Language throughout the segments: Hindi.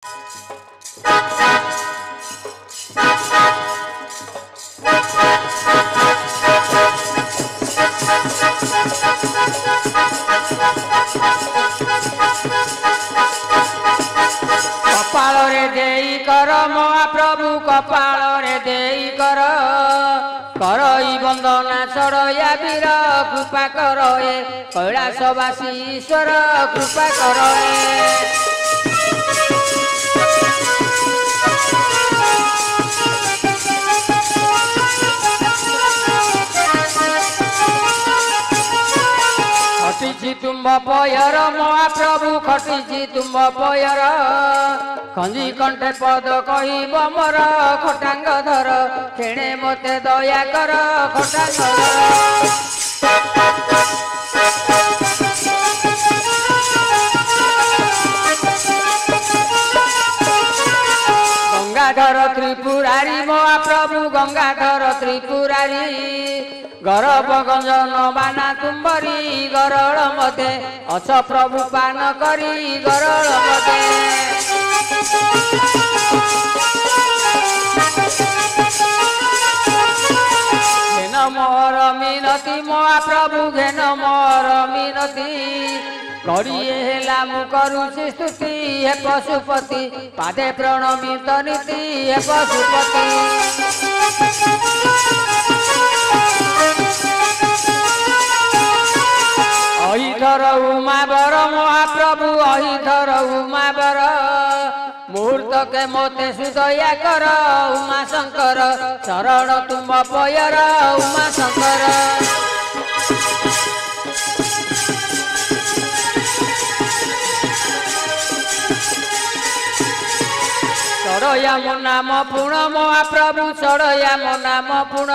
कपाल रे देई कर महाप्रभु कपाल रे देई कर करई बंदना चढ़या वीर कृपा कर कैलासवासी ईश्वर कृपा कर खटी तुम्ब पयर महाप्रभु खटी तुम्ब पयर खंजी कंठे पद कहब मोर खटांग धर खेणे मते दया कर खटांग गंगाधर त्रिपुरारी महाप्रभु गंगाधर त्रिपुरारी गरब गंजन बाना तुम्बरी गरल मते अस प्रभु पान करी गरल मते घेन मोर मिनती महाप्रभु घेन मोर मिनती करिए हेला मु करुछि स्तुति हे पशुपति पादे प्रणमित नीति हे पशुपति अहिधर उमावर महाप्रभु अहिधर उमावर मुहूर्त के मोते सुदया कर उमा शंकर शरण तुम पयर उमा शंकर चढ़या मो नाम पुण महाप्रभु चढ़या मो नाम पुण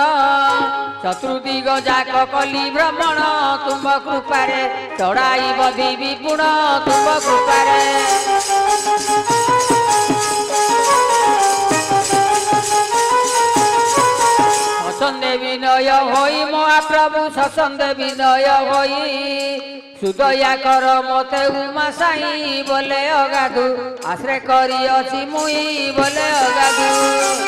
चतुर्दिग जाक कली भ्रमण तुम कृपारे चढ़ाई बधी विपुण तुम कृपारे ससंदे विनय होई महाप्रभु ससंदे विनय होई सुदया कर मते उमा साई बोले अगाधु आश्रय करी अछि मुई बोले अगाधु